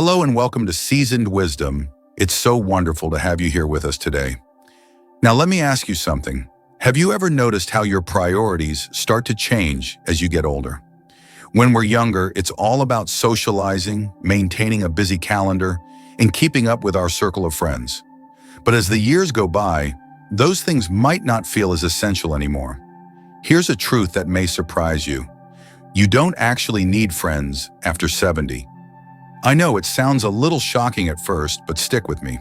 Hello and welcome to Seasoned Wisdom. It's so wonderful to have you here with us today. Now let me ask you something. Have you ever noticed how your priorities start to change as you get older? When we're younger, it's all about socializing, maintaining a busy calendar, and keeping up with our circle of friends. But as the years go by, those things might not feel as essential anymore. Here's a truth that may surprise you. You don't actually need friends after 70. I know it sounds a little shocking at first, but stick with me.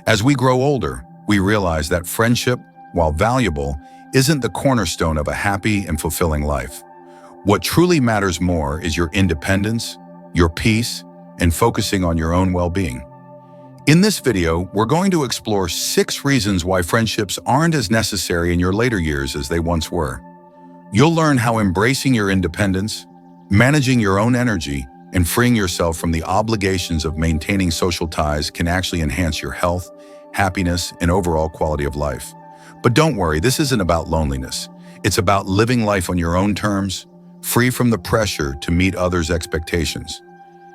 As we grow older, we realize that friendship, while valuable, isn't the cornerstone of a happy and fulfilling life. What truly matters more is your independence, your peace, and focusing on your own well-being. In this video, we're going to explore 6 reasons why friendships aren't as necessary in your later years as they once were. You'll learn how embracing your independence, managing your own energy, and freeing yourself from the obligations of maintaining social ties can actually enhance your health, happiness, and overall quality of life. But don't worry, this isn't about loneliness. It's about living life on your own terms, free from the pressure to meet others' expectations.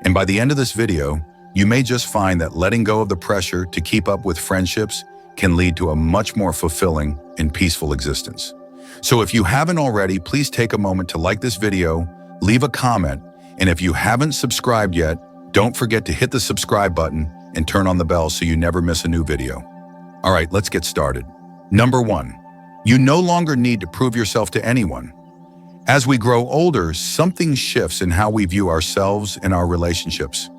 And by the end of this video, you may just find that letting go of the pressure to keep up with friendships can lead to a much more fulfilling and peaceful existence. So if you haven't already, please take a moment to like this video, leave a comment, and if you haven't subscribed yet, don't forget to hit the subscribe button and turn on the bell so you never miss a new video. All right, let's get started. Number 1, you no longer need to prove yourself to anyone. As we grow older, something shifts in how we view ourselves and our relationships.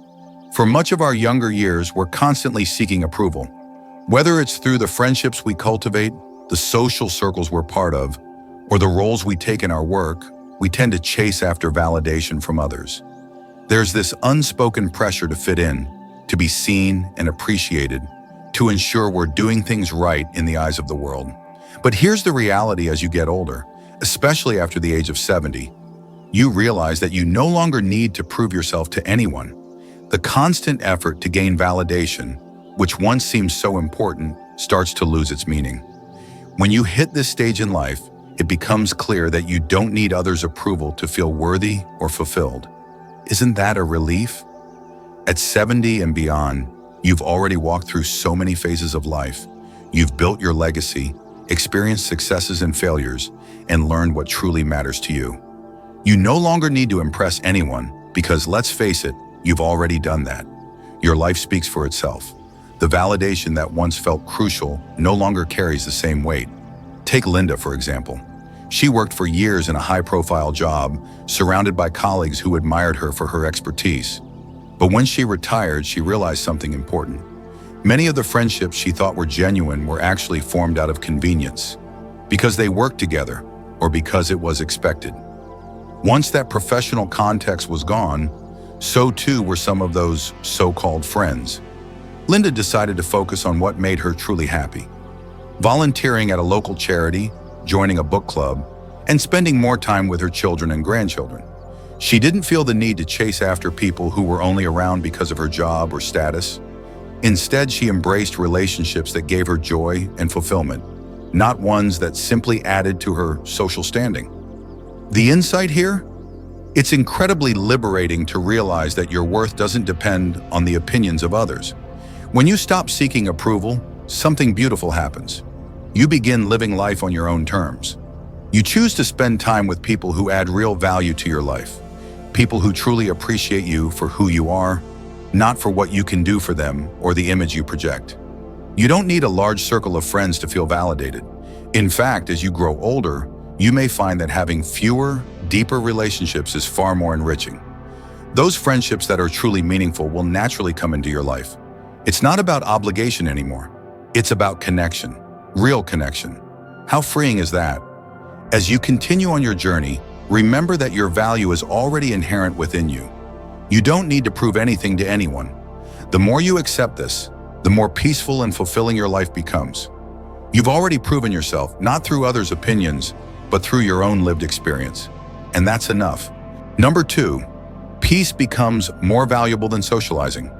For much of our younger years, we're constantly seeking approval. Whether it's through the friendships we cultivate, the social circles we're part of, or the roles we take in our work, we tend to chase after validation from others. There's this unspoken pressure to fit in, to be seen and appreciated, to ensure we're doing things right in the eyes of the world. But here's the reality as you get older, especially after the age of 70. You realize that you no longer need to prove yourself to anyone. The constant effort to gain validation, which once seemed so important, starts to lose its meaning. When you hit this stage in life, it becomes clear that you don't need others' approval to feel worthy or fulfilled. Isn't that a relief? At 70 and beyond, you've already walked through so many phases of life. You've built your legacy, experienced successes and failures, and learned what truly matters to you. You no longer need to impress anyone because, let's face it, you've already done that. Your life speaks for itself. The validation that once felt crucial no longer carries the same weight. Take Linda, for example. She worked for years in a high-profile job, surrounded by colleagues who admired her for her expertise. But when she retired, she realized something important. Many of the friendships she thought were genuine were actually formed out of convenience, because they worked together, or because it was expected. Once that professional context was gone, so too were some of those so-called friends. Linda decided to focus on what made her truly happy. Volunteering at a local charity, joining a book club, and spending more time with her children and grandchildren. She didn't feel the need to chase after people who were only around because of her job or status. Instead, she embraced relationships that gave her joy and fulfillment, not ones that simply added to her social standing. The insight here? It's incredibly liberating to realize that your worth doesn't depend on the opinions of others. When you stop seeking approval, something beautiful happens. You begin living life on your own terms. You choose to spend time with people who add real value to your life, people who truly appreciate you for who you are, not for what you can do for them or the image you project. You don't need a large circle of friends to feel validated. In fact, as you grow older, you may find that having fewer, deeper relationships is far more enriching. Those friendships that are truly meaningful will naturally come into your life. It's not about obligation anymore. It's about connection, real connection. How freeing is that? As you continue on your journey, remember that your value is already inherent within you. You don't need to prove anything to anyone. The more you accept this, the more peaceful and fulfilling your life becomes. You've already proven yourself, not through others' opinions, but through your own lived experience. And that's enough. Number 2, peace becomes more valuable than socializing.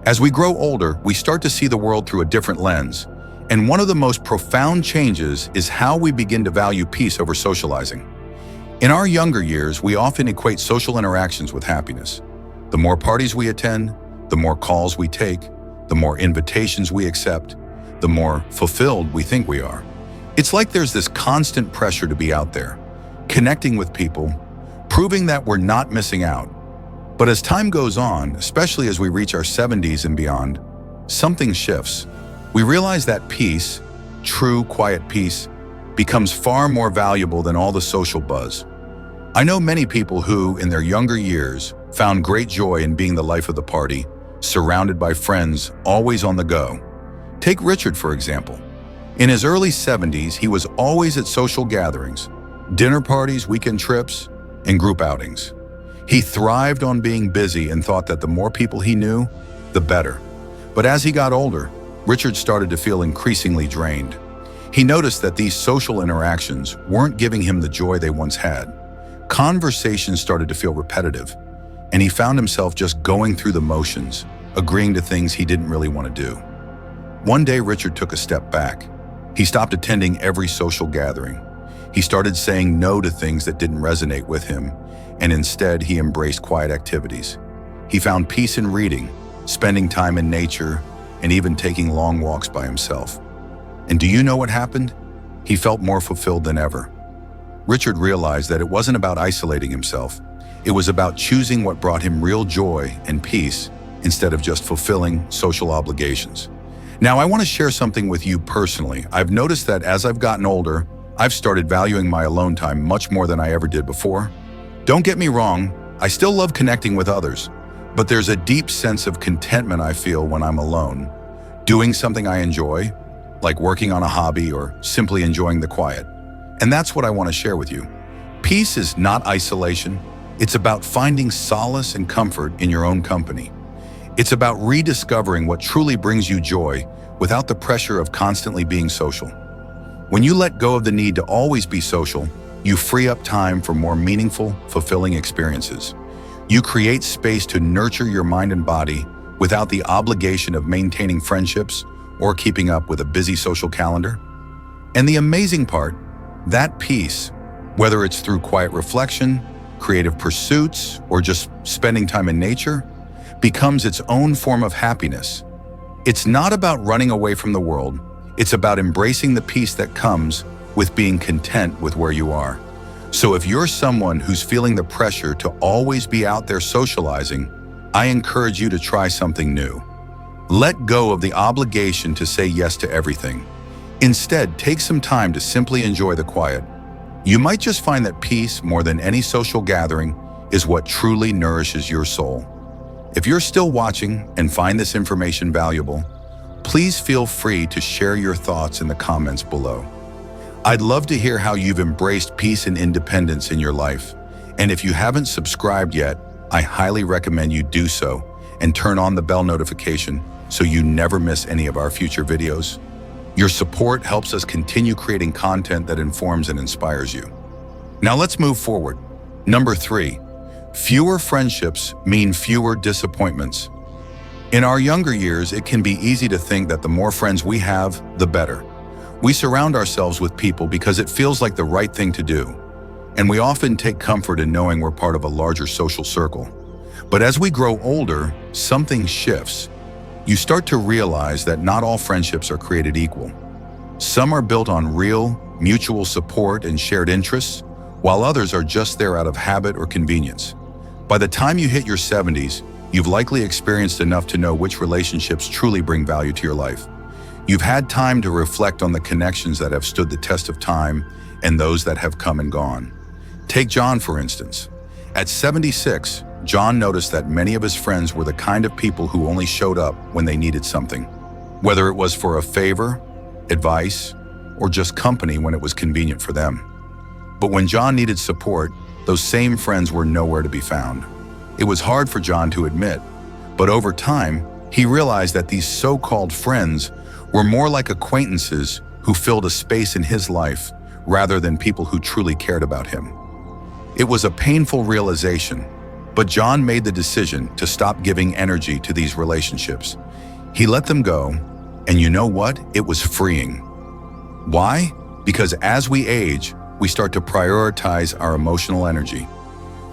As we grow older, we start to see the world through a different lens. And one of the most profound changes is how we begin to value peace over socializing. In our younger years, we often equate social interactions with happiness. The more parties we attend, The more calls we take, the more invitations we accept, the more fulfilled we think we are. It's like there's this constant pressure to be out there, connecting with people, proving that we're not missing out. But as time goes on, especially as we reach our 70s and beyond, something shifts. We realize that peace, true quiet peace, becomes far more valuable than all the social buzz. I know many people who, in their younger years, found great joy in being the life of the party, surrounded by friends, always on the go. Take Richard, for example. In his early 70s, he was always at social gatherings, dinner parties, weekend trips, and group outings. He thrived on being busy and thought that the more people he knew, the better. But as he got older, Richard started to feel increasingly drained. He noticed that these social interactions weren't giving him the joy they once had. Conversations started to feel repetitive, and he found himself just going through the motions, agreeing to things he didn't really want to do. One day, Richard took a step back. He stopped attending every social gathering. He started saying no to things that didn't resonate with him, and instead he embraced quiet activities. He found peace in reading, spending time in nature, and even taking long walks by himself. And do you know what happened? He felt more fulfilled than ever. Richard realized that it wasn't about isolating himself. It was about choosing what brought him real joy and peace instead of just fulfilling social obligations. Now, I want to share something with you personally. I've noticed that as I've gotten older, I've started valuing my alone time much more than I ever did before. Don't get me wrong, I still love connecting with others, but there's a deep sense of contentment I feel when I'm alone, doing something I enjoy, like working on a hobby or simply enjoying the quiet. And that's what I want to share with you. Peace is not isolation. It's about finding solace and comfort in your own company. It's about rediscovering what truly brings you joy without the pressure of constantly being social. When you let go of the need to always be social, you free up time for more meaningful, fulfilling experiences. You create space to nurture your mind and body without the obligation of maintaining friendships or keeping up with a busy social calendar. And the amazing part, that peace, whether it's through quiet reflection, creative pursuits, or just spending time in nature, becomes its own form of happiness. It's not about running away from the world. It's about embracing the peace that comes with being content with where you are. So if you're someone who's feeling the pressure to always be out there socializing, I encourage you to try something new. Let go of the obligation to say yes to everything. Instead, take some time to simply enjoy the quiet. You might just find that peace, more than any social gathering, is what truly nourishes your soul. If you're still watching and find this information valuable, please feel free to share your thoughts in the comments below. I'd love to hear how you've embraced peace and independence in your life. And if you haven't subscribed yet, I highly recommend you do so and turn on the bell notification so you never miss any of our future videos. Your support helps us continue creating content that informs and inspires you. Now let's move forward. Number 3, fewer friendships mean fewer disappointments. In our younger years, it can be easy to think that the more friends we have, the better. We surround ourselves with people because it feels like the right thing to do, and we often take comfort in knowing we're part of a larger social circle. But as we grow older, something shifts. You start to realize that not all friendships are created equal. Some are built on real, mutual support and shared interests, while others are just there out of habit or convenience. By the time you hit your 70s, you've likely experienced enough to know which relationships truly bring value to your life. You've had time to reflect on the connections that have stood the test of time and those that have come and gone. Take John, for instance. At 76, John noticed that many of his friends were the kind of people who only showed up when they needed something, whether it was for a favor, advice, or just company when it was convenient for them. But when John needed support, those same friends were nowhere to be found. It was hard for John to admit, but over time, he realized that these so-called friends were more like acquaintances who filled a space in his life rather than people who truly cared about him. It was a painful realization, but John made the decision to stop giving energy to these relationships. He let them go, and you know what? It was freeing. Why? Because as we age, we start to prioritize our emotional energy.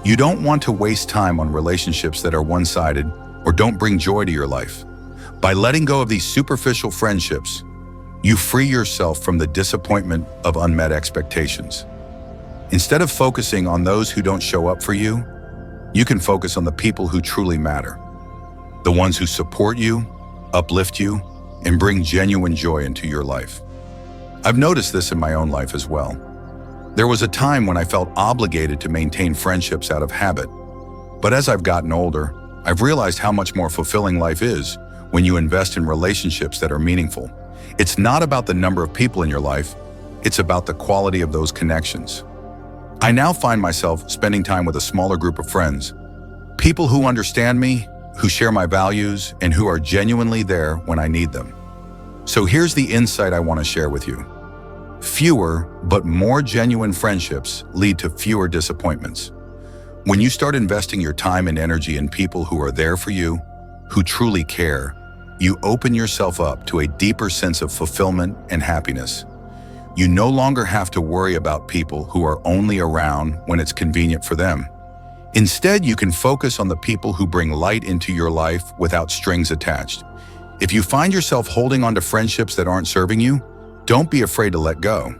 You don't want to waste time on relationships that are one-sided or don't bring joy to your life. By letting go of these superficial friendships, you free yourself from the disappointment of unmet expectations. Instead of focusing on those who don't show up for you, you can focus on the people who truly matter. The ones who support you, uplift you, and bring genuine joy into your life. I've noticed this in my own life as well. There was a time when I felt obligated to maintain friendships out of habit. But as I've gotten older, I've realized how much more fulfilling life is when you invest in relationships that are meaningful. It's not about the number of people in your life, it's about the quality of those connections. I now find myself spending time with a smaller group of friends, people who understand me, who share my values, and who are genuinely there when I need them. So here's the insight I want to share with you. Fewer but more genuine friendships lead to fewer disappointments. When you start investing your time and energy in people who are there for you, who truly care, you open yourself up to a deeper sense of fulfillment and happiness. You no longer have to worry about people who are only around when it's convenient for them. Instead, you can focus on the people who bring light into your life without strings attached. If you find yourself holding on to friendships that aren't serving you, don't be afraid to let go.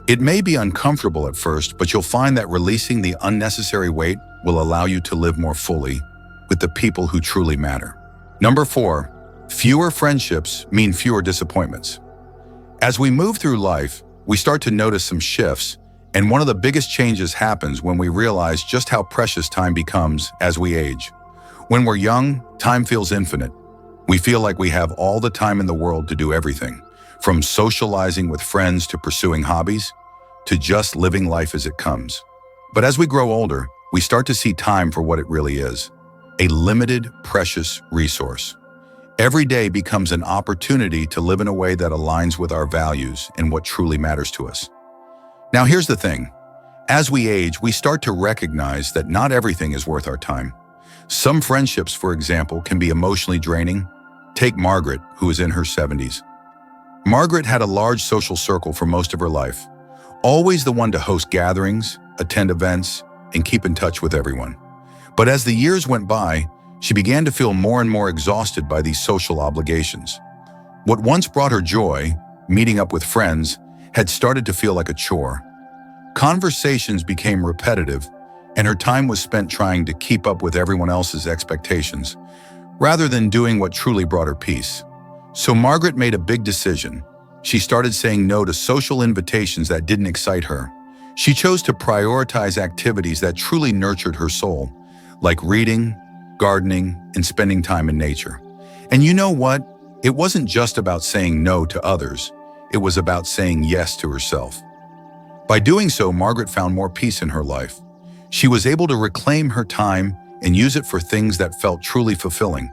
It may be uncomfortable at first, but you'll find that releasing the unnecessary weight will allow you to live more fully with the people who truly matter. Number 4, fewer friendships mean fewer disappointments. As we move through life, we start to notice some shifts, and one of the biggest changes happens when we realize just how precious time becomes as we age. When we're young, time feels infinite. We feel like we have all the time in the world to do everything, from socializing with friends to pursuing hobbies, to just living life as it comes. But as we grow older, we start to see time for what it really is, a limited, precious resource. Every day becomes an opportunity to live in a way that aligns with our values and what truly matters to us. Now here's the thing. As we age, we start to recognize that not everything is worth our time. Some friendships, for example, can be emotionally draining. Take Margaret, who is in her 70s. Margaret had a large social circle for most of her life, always the one to host gatherings, attend events, and keep in touch with everyone. But as the years went by, she began to feel more and more exhausted by these social obligations. What once brought her joy, meeting up with friends, had started to feel like a chore. Conversations became repetitive, and her time was spent trying to keep up with everyone else's expectations, rather than doing what truly brought her peace. So Margaret made a big decision. She started saying no to social invitations that didn't excite her. She chose to prioritize activities that truly nurtured her soul, like reading, gardening, and spending time in nature. And you know what? It wasn't just about saying no to others. It was about saying yes to herself. By doing so, Margaret found more peace in her life. She was able to reclaim her time and use it for things that felt truly fulfilling.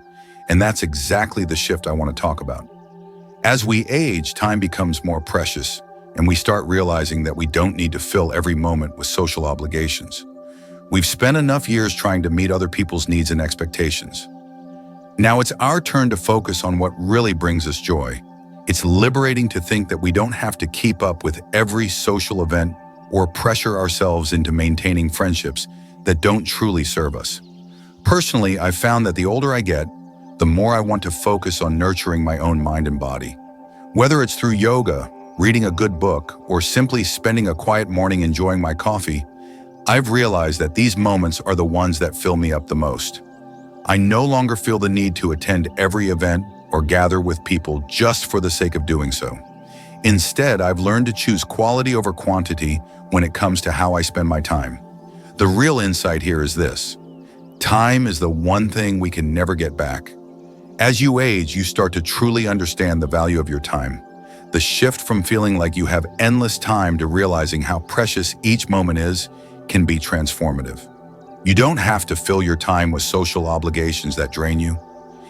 And that's exactly the shift I want to talk about. As we age, time becomes more precious, and we start realizing that we don't need to fill every moment with social obligations. We've spent enough years trying to meet other people's needs and expectations. Now it's our turn to focus on what really brings us joy. It's liberating to think that we don't have to keep up with every social event or pressure ourselves into maintaining friendships that don't truly serve us. Personally, I've found that the older I get, the more I want to focus on nurturing my own mind and body. Whether it's through yoga, reading a good book, or simply spending a quiet morning enjoying my coffee, I've realized that these moments are the ones that fill me up the most. I no longer feel the need to attend every event or gather with people just for the sake of doing so. Instead, I've learned to choose quality over quantity when it comes to how I spend my time. The real insight here is this: time is the one thing we can never get back. As you age, you start to truly understand the value of your time. The shift from feeling like you have endless time to realizing how precious each moment is can be transformative. You don't have to fill your time with social obligations that drain you.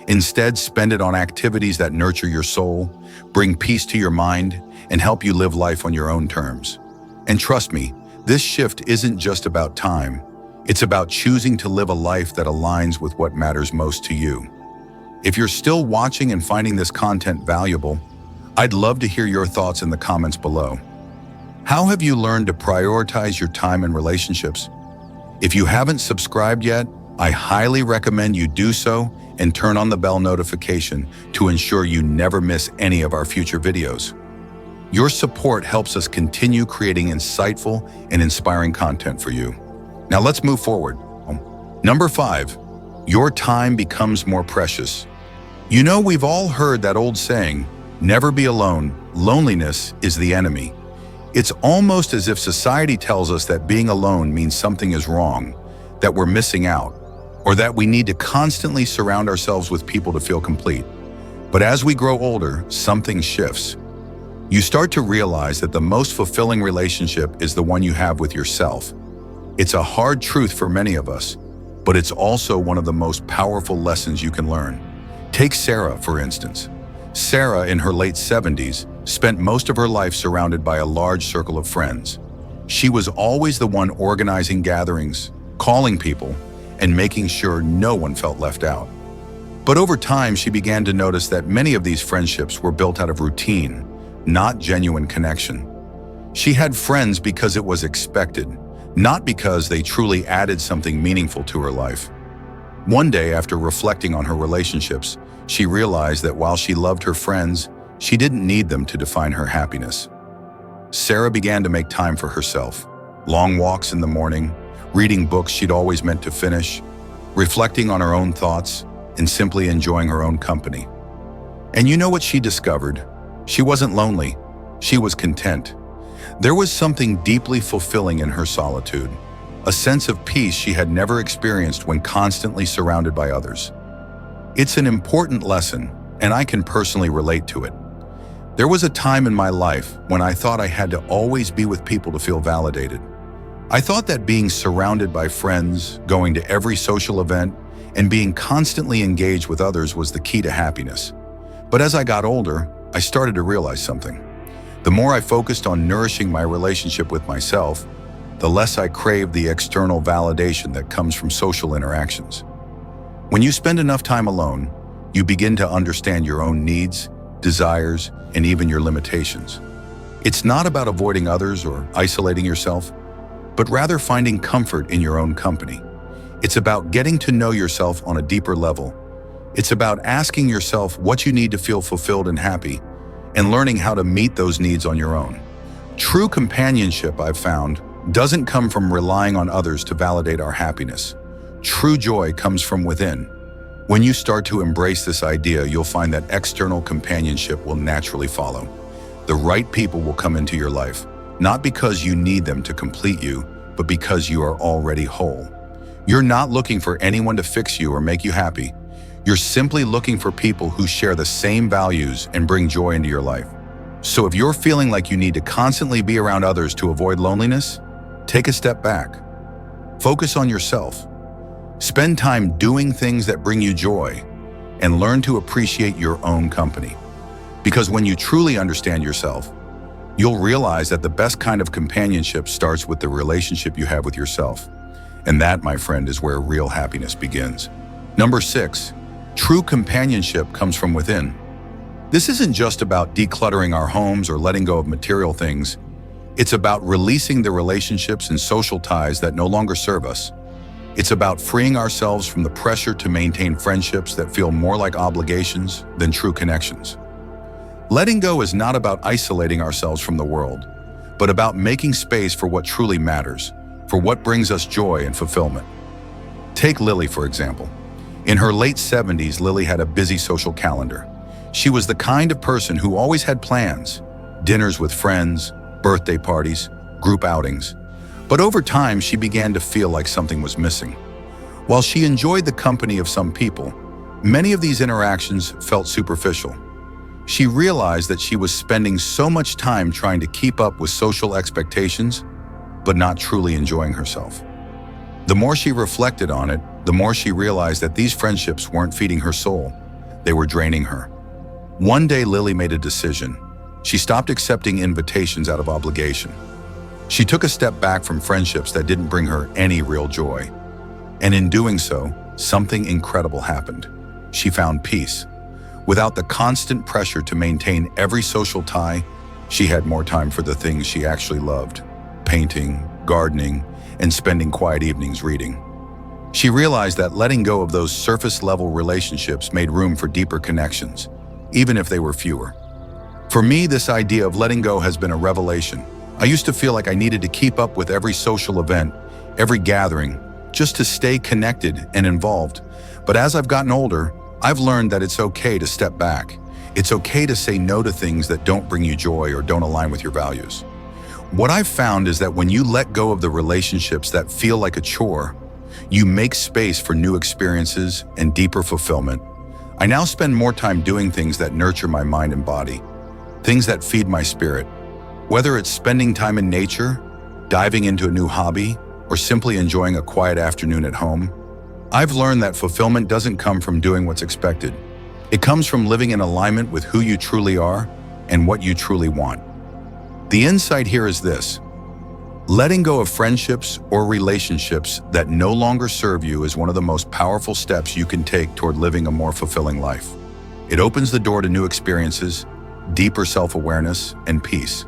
Instead, spend it on activities that nurture your soul, bring peace to your mind, and help you live life on your own terms. And trust me, this shift isn't just about time. It's about choosing to live a life that aligns with what matters most to you. If you're still watching and finding this content valuable, I'd love to hear your thoughts in the comments below. How have you learned to prioritize your time and relationships? If you haven't subscribed yet, I highly recommend you do so and turn on the bell notification to ensure you never miss any of our future videos. Your support helps us continue creating insightful and inspiring content for you. Now let's move forward. Number 5, your time becomes more precious. You know, we've all heard that old saying, never be alone, loneliness is the enemy. It's almost as if society tells us that being alone means something is wrong, that we're missing out, or that we need to constantly surround ourselves with people to feel complete. But as we grow older, something shifts. You start to realize that the most fulfilling relationship is the one you have with yourself. It's a hard truth for many of us, but it's also one of the most powerful lessons you can learn. Take Sarah, for instance. Sarah, in her late 70s, spent most of her life surrounded by a large circle of friends. She was always the one organizing gatherings, calling people, and making sure no one felt left out. But over time, she began to notice that many of these friendships were built out of routine, not genuine connection. She had friends because it was expected, not because they truly added something meaningful to her life. One day, after reflecting on her relationships, she realized that while she loved her friends, she didn't need them to define her happiness. Sarah began to make time for herself. Long walks in the morning, reading books she'd always meant to finish, reflecting on her own thoughts, and simply enjoying her own company. And you know what she discovered? She wasn't lonely. She was content. There was something deeply fulfilling in her solitude, a sense of peace she had never experienced when constantly surrounded by others. It's an important lesson, and I can personally relate to it. There was a time in my life when I thought I had to always be with people to feel validated. I thought that being surrounded by friends, going to every social event, and being constantly engaged with others was the key to happiness. But as I got older, I started to realize something. The more I focused on nourishing my relationship with myself, the less I craved the external validation that comes from social interactions. When you spend enough time alone, you begin to understand your own needs, desires, and even your limitations. It's not about avoiding others or isolating yourself, but rather finding comfort in your own company. It's about getting to know yourself on a deeper level. It's about asking yourself what you need to feel fulfilled and happy, and learning how to meet those needs on your own. True companionship, I've found, doesn't come from relying on others to validate our happiness. True joy comes from within. When you start to embrace this idea, you'll find that external companionship will naturally follow. The right people will come into your life, not because you need them to complete you, but because you are already whole. You're not looking for anyone to fix you or make you happy. You're simply looking for people who share the same values and bring joy into your life. So if you're feeling like you need to constantly be around others to avoid loneliness, take a step back. Focus on yourself. Spend time doing things that bring you joy, and learn to appreciate your own company. Because when you truly understand yourself, you'll realize that the best kind of companionship starts with the relationship you have with yourself. And that, my friend, is where real happiness begins. Number 6, true companionship comes from within. This isn't just about decluttering our homes or letting go of material things. It's about releasing the relationships and social ties that no longer serve us. It's about freeing ourselves from the pressure to maintain friendships that feel more like obligations than true connections. Letting go is not about isolating ourselves from the world, but about making space for what truly matters, for what brings us joy and fulfillment. Take Lily, for example. In her late 70s, Lily had a busy social calendar. She was the kind of person who always had plans, dinners with friends, birthday parties, group outings. But over time, she began to feel like something was missing. While she enjoyed the company of some people, many of these interactions felt superficial. She realized that she was spending so much time trying to keep up with social expectations, but not truly enjoying herself. The more she reflected on it, the more she realized that these friendships weren't feeding her soul. They were draining her. One day, Lily made a decision. She stopped accepting invitations out of obligation. She took a step back from friendships that didn't bring her any real joy. And in doing so, something incredible happened. She found peace. Without the constant pressure to maintain every social tie, she had more time for the things she actually loved: painting, gardening, and spending quiet evenings reading. She realized that letting go of those surface-level relationships made room for deeper connections, even if they were fewer. For me, this idea of letting go has been a revelation. I used to feel like I needed to keep up with every social event, every gathering, just to stay connected and involved. But as I've gotten older, I've learned that it's okay to step back. It's okay to say no to things that don't bring you joy or don't align with your values. What I've found is that when you let go of the relationships that feel like a chore, you make space for new experiences and deeper fulfillment. I now spend more time doing things that nurture my mind and body, things that feed my spirit. Whether it's spending time in nature, diving into a new hobby, or simply enjoying a quiet afternoon at home, I've learned that fulfillment doesn't come from doing what's expected. It comes from living in alignment with who you truly are and what you truly want. The insight here is this: letting go of friendships or relationships that no longer serve you is one of the most powerful steps you can take toward living a more fulfilling life. It opens the door to new experiences, deeper self-awareness, and peace.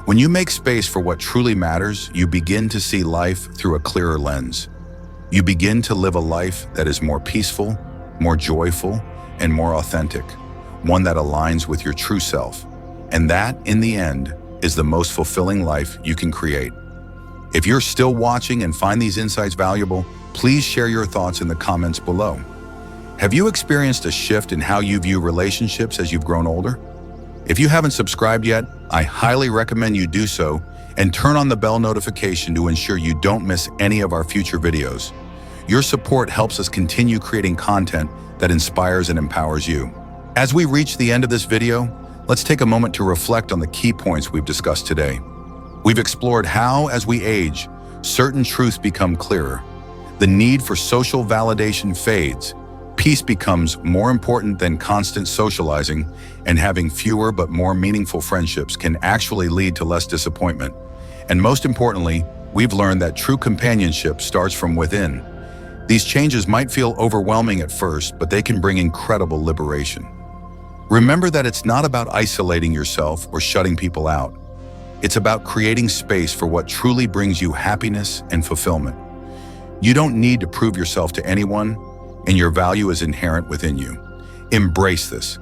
When you make space for what truly matters, you begin to see life through a clearer lens. You begin to live a life that is more peaceful, more joyful, and more authentic, one that aligns with your true self. And that, in the end, is the most fulfilling life you can create. If you're still watching and find these insights valuable, please share your thoughts in the comments below. Have you experienced a shift in how you view relationships as you've grown older? If you haven't subscribed yet, I highly recommend you do so and turn on the bell notification to ensure you don't miss any of our future videos. Your support helps us continue creating content that inspires and empowers you. As we reach the end of this video, let's take a moment to reflect on the key points we've discussed today. We've explored how, as we age, certain truths become clearer. The need for social validation fades. Peace becomes more important than constant socializing, and having fewer but more meaningful friendships can actually lead to less disappointment. And most importantly, we've learned that true companionship starts from within. These changes might feel overwhelming at first, but they can bring incredible liberation. Remember that it's not about isolating yourself or shutting people out. It's about creating space for what truly brings you happiness and fulfillment. You don't need to prove yourself to anyone, and your value is inherent within you. Embrace this,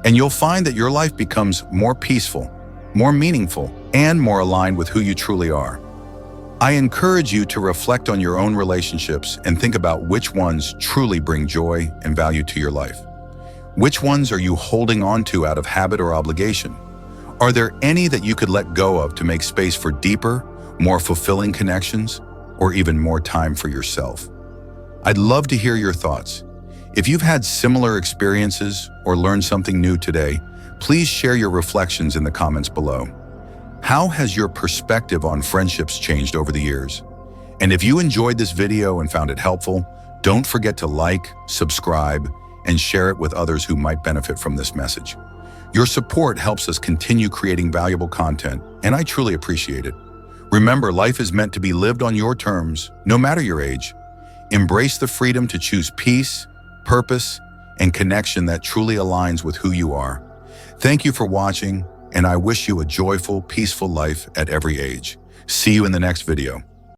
and you'll find that your life becomes more peaceful, more meaningful, and more aligned with who you truly are. I encourage you to reflect on your own relationships and think about which ones truly bring joy and value to your life. Which ones are you holding on to out of habit or obligation? Are there any that you could let go of to make space for deeper, more fulfilling connections, or even more time for yourself? I'd love to hear your thoughts. If you've had similar experiences or learned something new today, please share your reflections in the comments below. How has your perspective on friendships changed over the years? And if you enjoyed this video and found it helpful, don't forget to like, subscribe, and share it with others who might benefit from this message. Your support helps us continue creating valuable content, and I truly appreciate it. Remember, life is meant to be lived on your terms, no matter your age. Embrace the freedom to choose peace, purpose, and connection that truly aligns with who you are. Thank you for watching, and I wish you a joyful, peaceful life at every age. See you in the next video.